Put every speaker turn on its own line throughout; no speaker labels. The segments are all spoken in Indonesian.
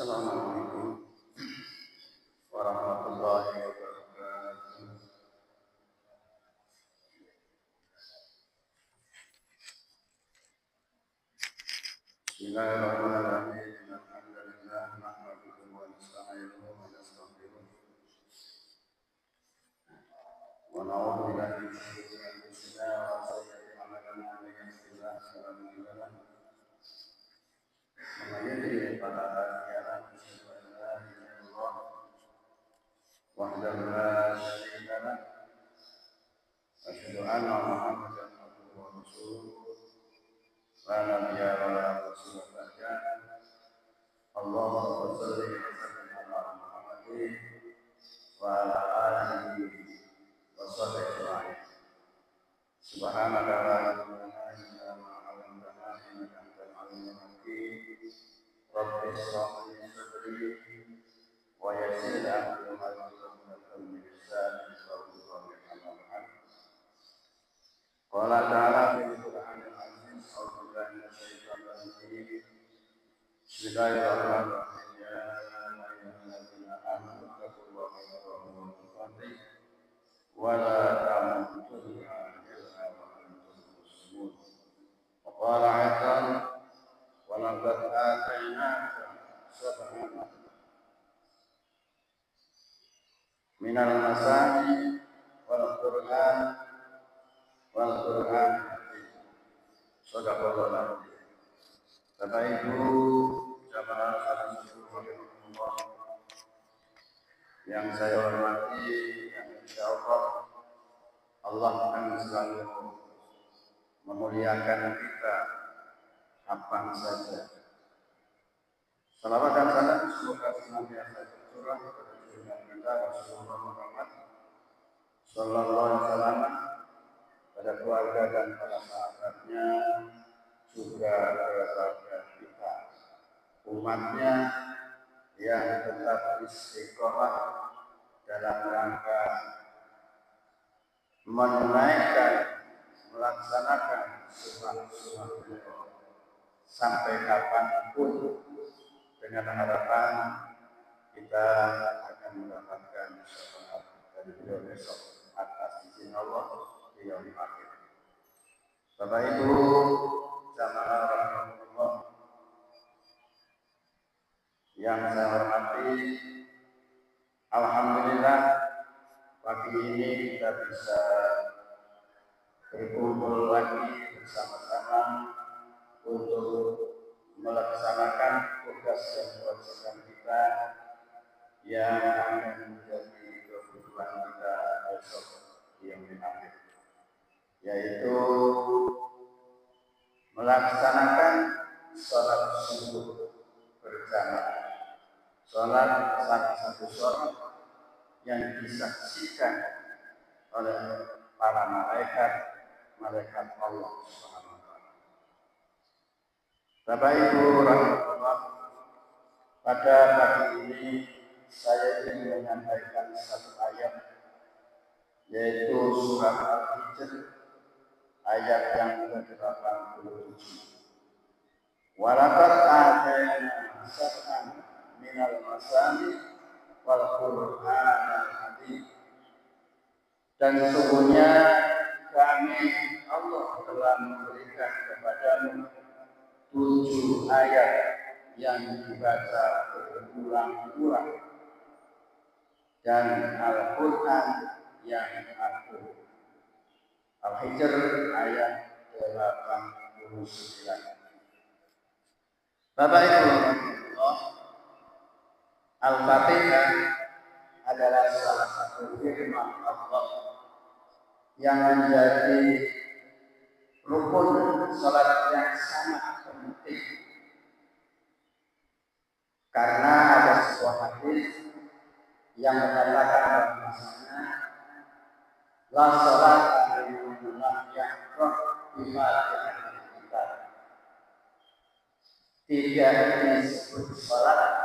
Assalamualaikum warahmatullahi wabarakatuh. Bismillahirrahmanirrahim. Alhamdulillah nahmaduhu wa nasta'inuhu wa nastaghfiruh. Wa na'udzu billahi min shururi anfusina wa sayyiati a'malina may yahdihillahu fala mudilla lahu wa may yudlil fala hadiya lahu. Asyhadu an la ilaha illallah wahdahu la syarika lahu wa asyhadu anna Muhammadan abduhu wa rasuluh. La nabiyya wa la rasula ba'da. Allahumma shalli wa sallim ala Muhammadin wa ala alihi wa sahbihi ajma'in. Subhanaka la ilma lana illa ma 'allamtana innaka antal 'alimul hakim. Rabbi shrah li sadri wa yassir li amri wahlul 'uqdatam min lisani yafqahu qawli. Qala ta'ala fil Qur'anil 'azim. A'udzu billahi minasy syaithanir rajim. Bismillahirrahmanirrahim. Ya ayyuhalladzina amanu taqullaha wa taqullah wa la tamutunna illa wa antum muslimun. Wa qala aidan wa laqad atainaka sab'an minal masani wal Qur'an Shadaqallahu alazim. Bapak Ibu jamaah salam Allah yang saya hormati, yang insyaallah Allah akan selalu memuliakan kita apa saja. Salawat dan salam semoga senantiasa tercurah kepada junjungan kita Rasulullah Muhammad sallallahu alaihi wasallam, pada keluarga dan para sahabatnya, juga kepada kita umatnya yang tetap istiqomah dalam rangka menunaikan, melaksanakan sunnah beliau sampai kapanpun, dengan harapan kita akan mendapatkan syafaat dari beliau besok atas izin Allah di yaumil akhir. Bapak Ibu jamaah rahmatullah yang saya hormati, alhamdulillah pagi ini kita bisa berkumpul lagi bersama-sama untuk melaksanakan tugas dan kewajiban kita yang akan menjadi kebutuhan kita besok di yaumil akhir, yaitu melaksanakan sholat subuh berjamaah. Sholat salah satu sholat yang disaksikan oleh para malaikat Allah Subhanahu wa taala. Bapak Ibu rahmatullah, pada pagi ini saya ingin menyampaikan satu ayat, yaitu surat Al-Hijr ayat yang ke-87. Wa laqad atainaka sab'an minal masani wal Qur'anil hakim. Dan sesungguhnya kami Allah telah memberikan kepadamu 7 ayat yang dibaca berulang-ulang dan Al-Qur'an yang agung. Al-Hijr ayat 89. Bapak Ibu, Al-Fatihah adalah salah satu firman Allah yang menjadi rukun salat yang sangat penting. Karena ada sebuah hadis yang mengatakan bahwasanya la salata liman lam yaqra bi Fatihahil Kitab. Tidak disebut salat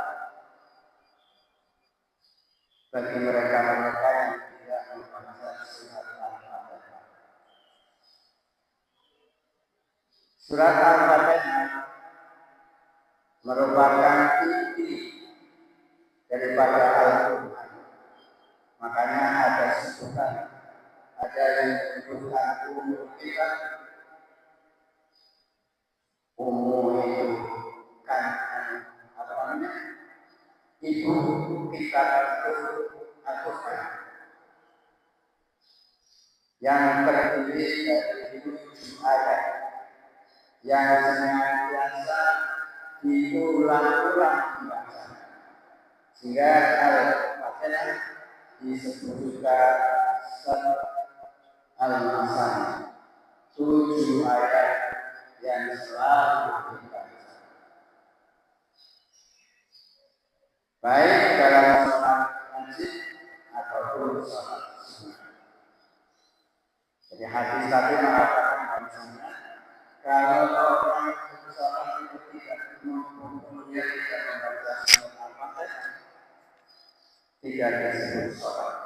bagi mereka-mereka yang tidak membaca surat Al-Fatihah. Surat Al-Fatihah merupakan inti daripada Al-Quran. Makanya ada sebutan, ada yang disebutkan umur kita. Umur itu kan apa namanya? Ibu kita itu Al-Quran yang terdiri dari 7 ayat yang senantiasa diulang-ulang dibaca, sehingga Al-Fatihah disebutkan Al-Masani, 7 ayat yang selalu dibaca, baik dalam sholat wajib ataupun sholat sunnah. Jadi hadis tadi mengatakan bahwasanya kalau orang sholat itu tidak kemudian tidak membaca surat Al-Fatihah, tidak disebut sholat.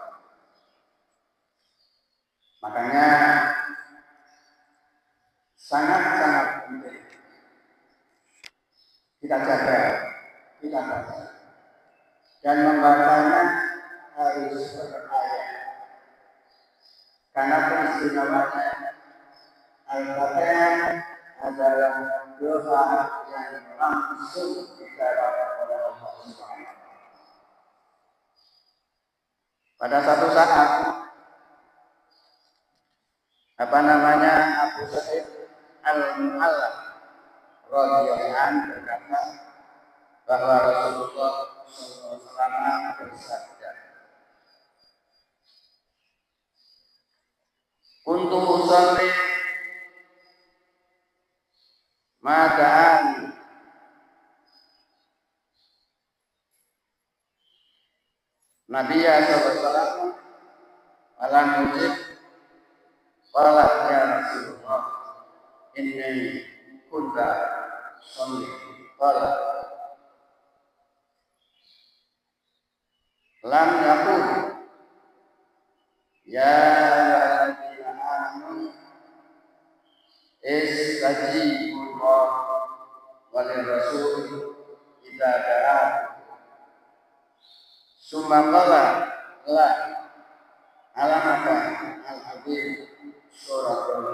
Makanya sangat-sangat penting kita jaga, kita baca, dan membacanya harus berayat. Karena keistimewaan Al-Fatihah adalah doa yang langsung dijawab oleh Allah Subhanahu. Pada satu saat, Abu Sa'id Al-Mu'alla radhiyallahu anhu berkata bahwa Rasulullah SAW bersabda, "Kuntu usalli mada'ani Nabiya SAW alam mujib wala ya Rasulullah inni kunta sholli wala lam yakun ya ayyuhalladzina amanu istajibu wa lirrasul idza da'akum summa qala la alamaka al-azim suratul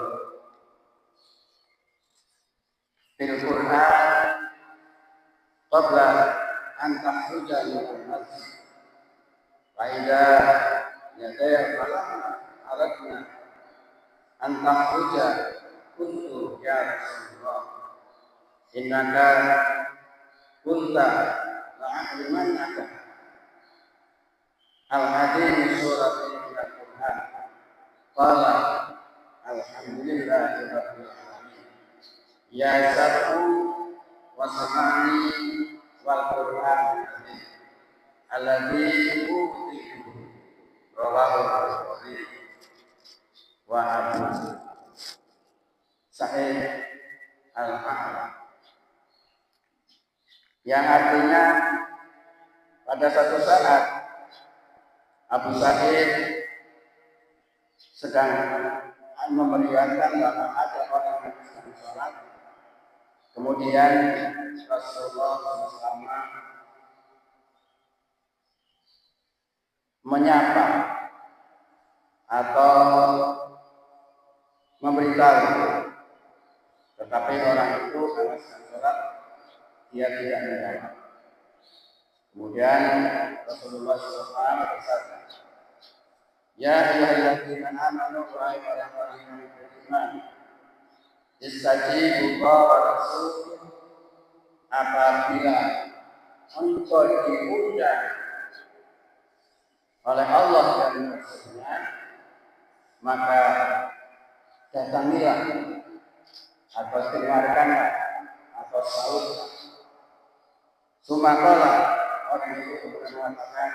fil Qur'an qabla an tahruja min al-masjid fa idza yadaya falamma aradna an tahruja kuntu ya Rasulullah innaka kunta la'alimannaka al-azim suratul Qur'an qala alhamdulillahi rabbil alamin ya sab'u wa samani wal Qur'an alladzi utitu rawahu al-Bukhari wa Abu Sa'id Al-A'la, yang artinya pada satu saat Abu Sa'id sedang memeriahkan bahwa ada orang yang sedang sholat. Kemudian Rasulullah SAW menyapa atau memberitahu, tetapi orang itu karena sedang sholat dia tidak menjawab. Kemudian Rasulullah SAW bersabda, "Ya ayyuhalladzina amanu wahai orang-orang yang beriman, istajibu wa rasul, apabila engkau diundang oleh Allah dan Rasulnya, maka datangilah atau dengarkanlah atau sautlah." Sumakala orang itu mengatakan,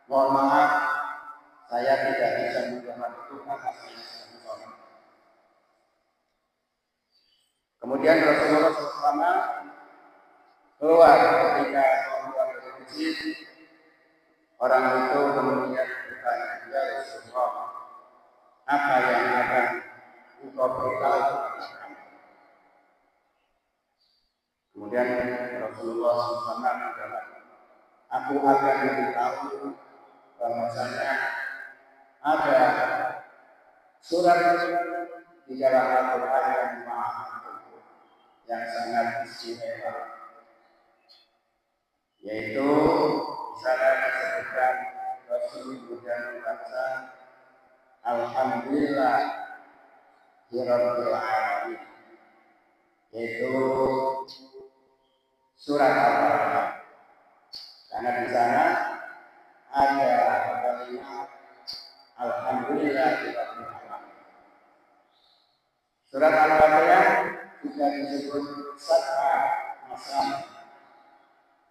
"Mohon maaf, saya tidak bisa menjawab itu karena saya sedang sholat." Kemudian Rasulullah SAW keluar ketika keluar dari masjid. Orang itu kemudian bertanya, "Ya Rasulullah, apa yang akan engkau beritahu kepada kami?" Kemudian Rasulullah SAW menjawab, aku akan memberitahu bahwasanya ada surat di dalam Al-Quran yang yang sangat istimewa, yaitu misalnya disebutkan Rasulullah berkata, Alhamdulillah Rabbil Alamin, yaitu surat Al-Baqarah. Karena di sana ada kalimat Alhamdulillah Rabbil Alamin. Surat Al-Baqarah juga disebut Sab'a Masani,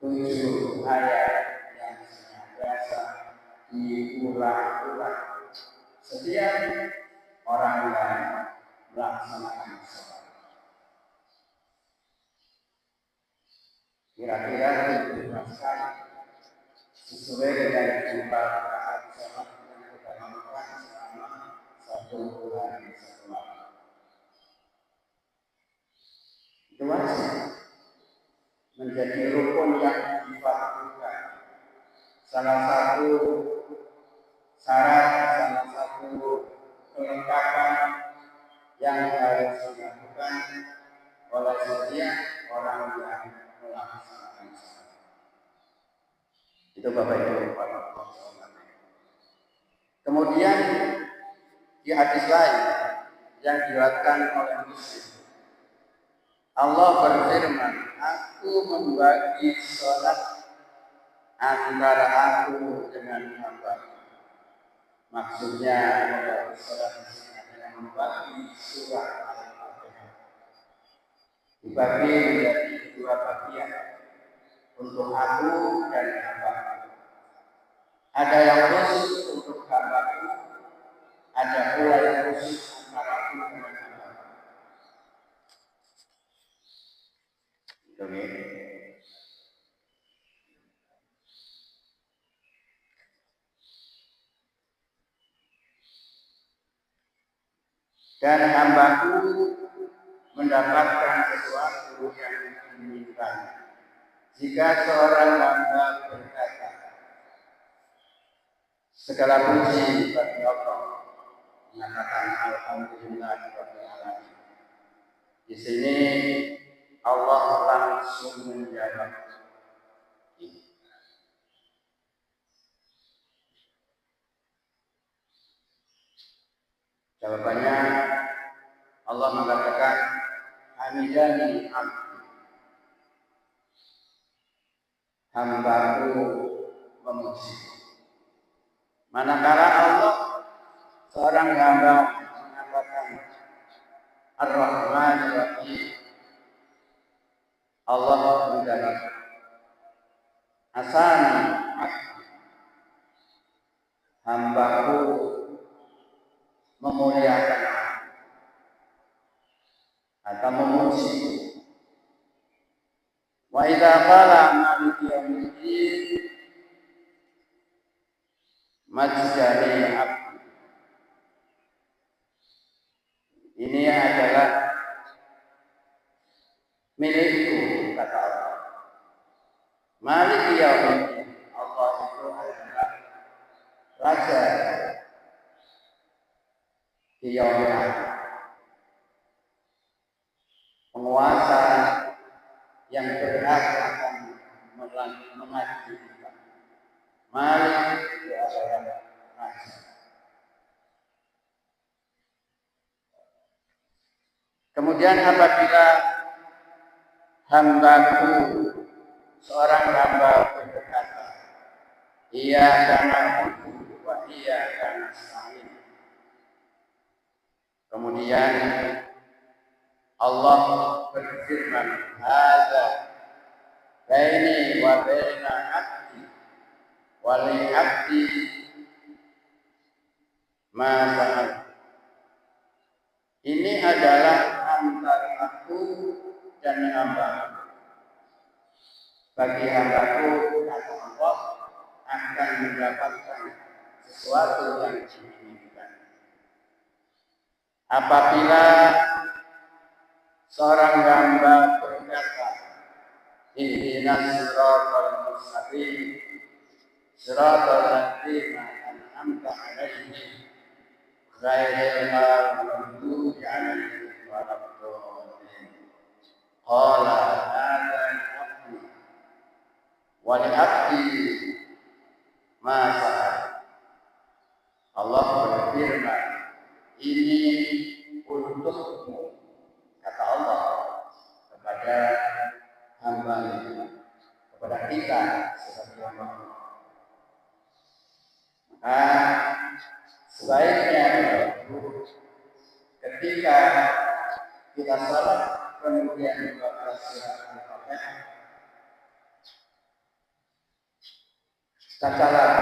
7 ayat yang senantiasa diulang-ulang setiap orang yang melaksanakan sholat. Kira-kira dijelaskan sesuai dengan jumlah rakaat sholat yang kita lakukan selama 1 hari setelah. Itu wajib menjadi rukun yang dilakukan. Salah satu syarat, salah satu kelengkapan yang harus dilakukan oleh setiap orang yang melaksanakan sholat. Itu Bapak Ibu para penonton. Kemudian di hadis lain yang diriwayatkan oleh Muslim, Allah berfirman, aku membagi sholat antara aku dengan hamba. Maksudnya membagi sholat dengan membagi surah Al-Fatihah. Dibagi menjadi 2 bagian untuk aku dan hamba. Ada yang khusus untuk hamba, ada pula yang khusus antara aku dengan hamba. Oke. Dan hambaku mendapatkan sesuatu yang diinginkan. Jika seorang hamba berkata, segala puji bagi Allah, mengatakan Alhamdulillahirabbil alamin. Di sini Allah langsung menjawab. Jawabannya Allah mengatakan hamidani abdi, hambaku memuji. Manakala Allah seorang hamba mengatakan Ar-Rahman Ar-Rahim, Allah menjawab asani abdi, hambaku memuliakan atau memuji. Wa idza qala maliki yaumiddin majjani abdi, ini adalah milikku, kata Allah. Maliki yaumiddin, Allah itu adalah raja di yaumil akhir, penguasa yang berhak akan memanggil kita. Malik itu adalah raja. Kemudian apabila hambaku, seorang hamba berkata, iya karena aku, wa iya karena sa'in. Kemudian Allah berfirman, hadza baini wa baina abdi wa li abdi ma sa'al. Ini adalah antara aku dan hamba. Bagi hambaku, kata Allah, akan mendapatkan sesuatu yang diinginkan. Apabila seorang hamba berkata, ihdinas siratal mustaqim, siratal ladzina an'amta 'alaihim ghairil maghdubi 'alaihim waladdallin. Qala hadza abdi wa li abdi ma sa'al. Allah berfirman, ini untukmu, kata Allah kepada hamba-Nya, kepada kita sebagai hamba Allah. Maka sebaiknya ketika kita salat kemudian membaca surat Al-Fatihah, bacalah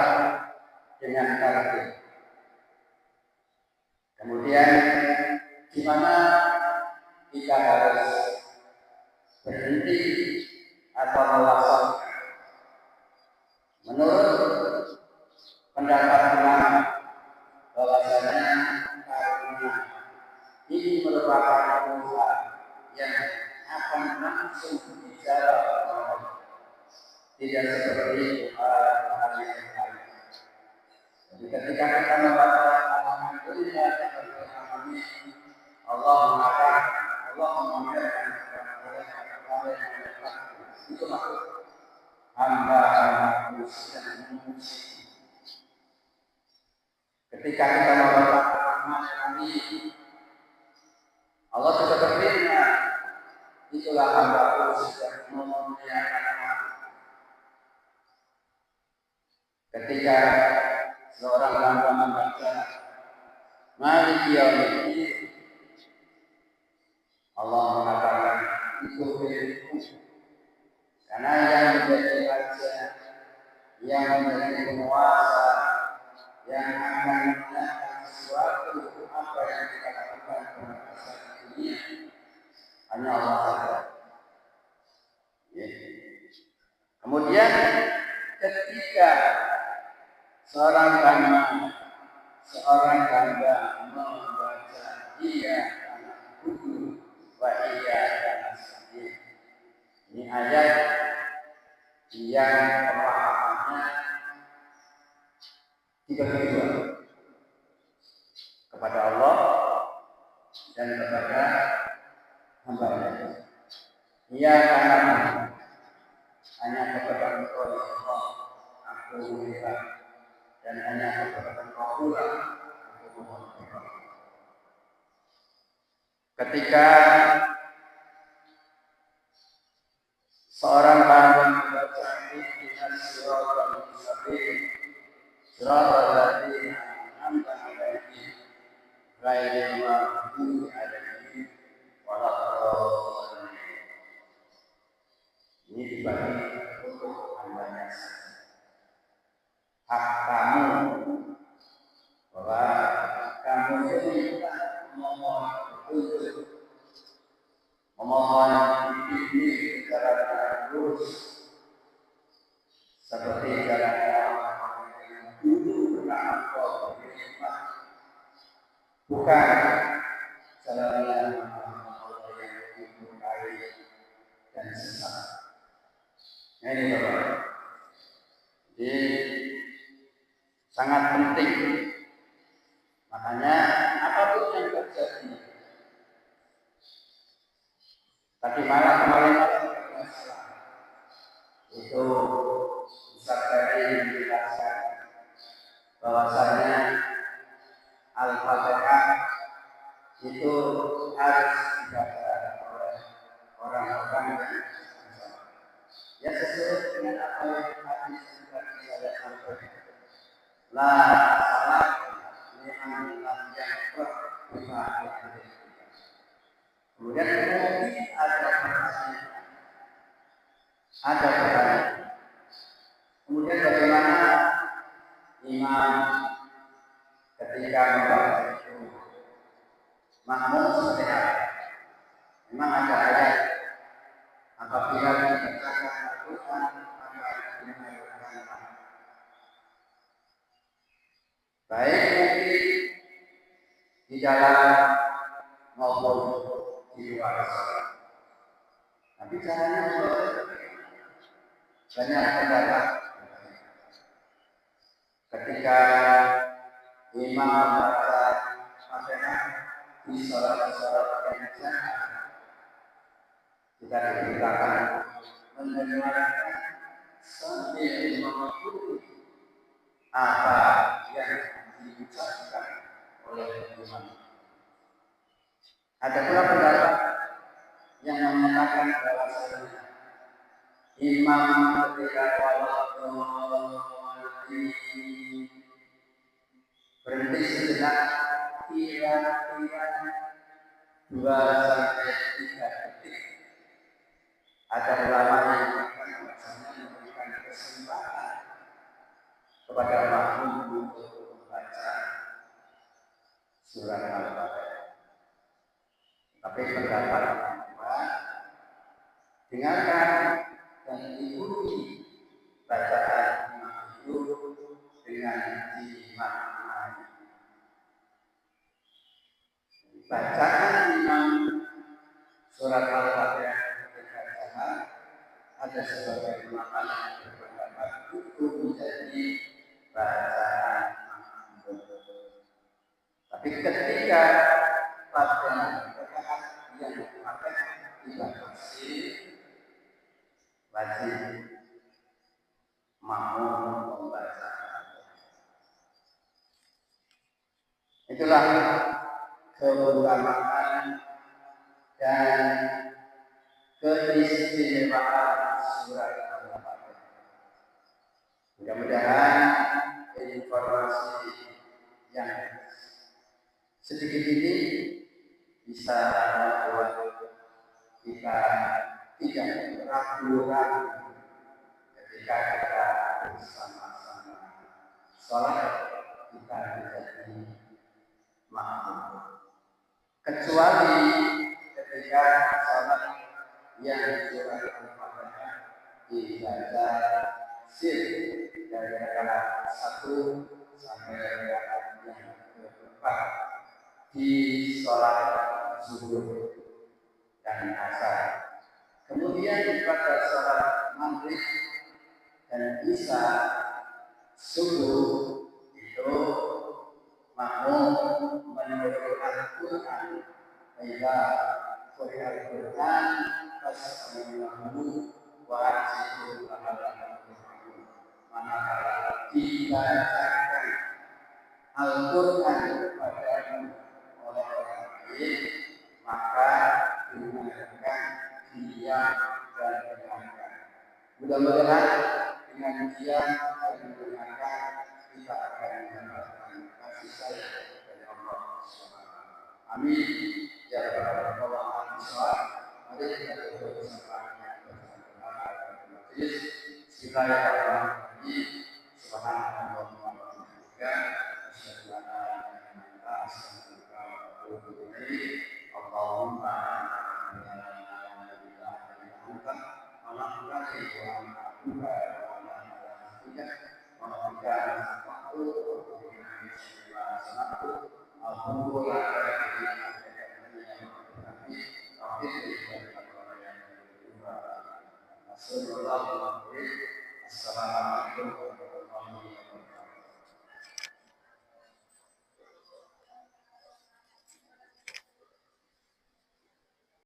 dengan tartil. Kemudian di mana kita harus berhenti atau melaksanakan. Menurut pendapat ulama bahwasanya karena ini merupakan dosa yang akan langsung dijawab Allah, tidak seperti hal yang lain. Jadi ketika kita membaca alhamdulillah Allah mengatakan, Allah mengatakan itu maksud hamba-hamba yang memuji. Ketika kita membaca Al-Rahman Allah sudah berfirman, itulah hamba-Ku yang memuliakan aku. Ketika seorang hamba membaca Maliki Yaumiddin, Allah mengatakan itu milikku. Karena yang menjadi raja, yang menjadi penguasa, yang akan melakukan sesuatu apa yang kita lakukan pada masa dunia, hanya Allah saja. Kemudian ketika seorang hamba membaca iya anak buku wa iya anak sedih. Ini ayat yang pemahamannya dibagi dua, kepada Allah dan kepada hamba-Nya. Ia karena hanya kepada Engkau ya Allah aku melihat, dan hanya kepada Engkau pula aku mohon. Ketika seorang hamba membaca ihdinas siratal mustaqim siratal ladzina an'amta 'alaihim ghairil maghdubi 'alaihim waladdallin. Ini dibagi untuk hamba-Nya. Hak kamu bahwa kamu diminta memohon petunjuk, memohon dibimbing secara lurus seperti jalan orang yang dulu pernah engkau beriman, bukan jalan Allah yang dimurkai dan sesat. Ini Bapak, jadi sangat penting. Makanya apapun yang terjadi, tadi malam kemarin itu Ustaz Ferry menjelaskan bahwasanya Al-Fatihah itu harus dibaca oleh orang-orang yang sesuai dengan apa yang hadis sudah saya sampaikan. La salat liman lam yaqra bima al-Qur'an. Kemudian ada pertanyaan. Kemudian bagaimana imam ketika membaca itu makmum seperti apa? Memang ada ayat apabila dibacakan Al-Quran maka dimainkan baik mungkin di dalam maupun di luar salat. Tapi caranya banyak pendapat. ketika imam membaca Fatihah di sholat-sholat yang jamaah, kita diberitakan mendengarkan sambil mengikuti apa yang diucapkan oleh imam. Ada pula pendapat yang mengatakan bahwasanya imam ketika berhenti sejenak kira-kira 2 sampai 3 detik. Ada ulama yang memberikan kesempatan kepada makmum untuk membaca surat Al-Fatihah. Tapi pendapat kedua, dengarkan dan ikuti bacaan imam itu dengan dimaknai. Bacaan imam surat Al-Fatihah ketika jamaah ada sebagai makna yang berpendapat itu menjadi bacaan makmum. Tapi ketika Fatihah yang dibatasi wajib makmum membaca. Itulah keutamaan dan keistimewaan surat Al-Fatihah. Mudah-mudahan informasi yang sedikit ini bisa membuat kita tidak ragu-ragu ketika kita bersama-sama sholat, kita menjadi makmum. Kecuali ketika sholat yang surat Al-Fatihah dibaca sir dari rakaat 1 sampai rakaat yang keempat di sholat zuhur dan asar. Kemudian pada sholat maghrib dan isya subuh itu makmum menurunkan Al-Quran. Baiklah, Al-Quran fasami'uhu wa ansitu manakala dibacakan Al-Quran kepadamu oleh orang lain, maka dengarkan dia dan dengarkan. Mudah-mudahan dengan dia dan dengarkan kita akan mendapatkan kasih sayang dari Allah SWT. Amin. Ya Rabbal Alamin. Mari kita bersama-sama. Bismillahirrahmanirrahim. Subhanallah wa bihamdihi. Allahumma Assalamualaikum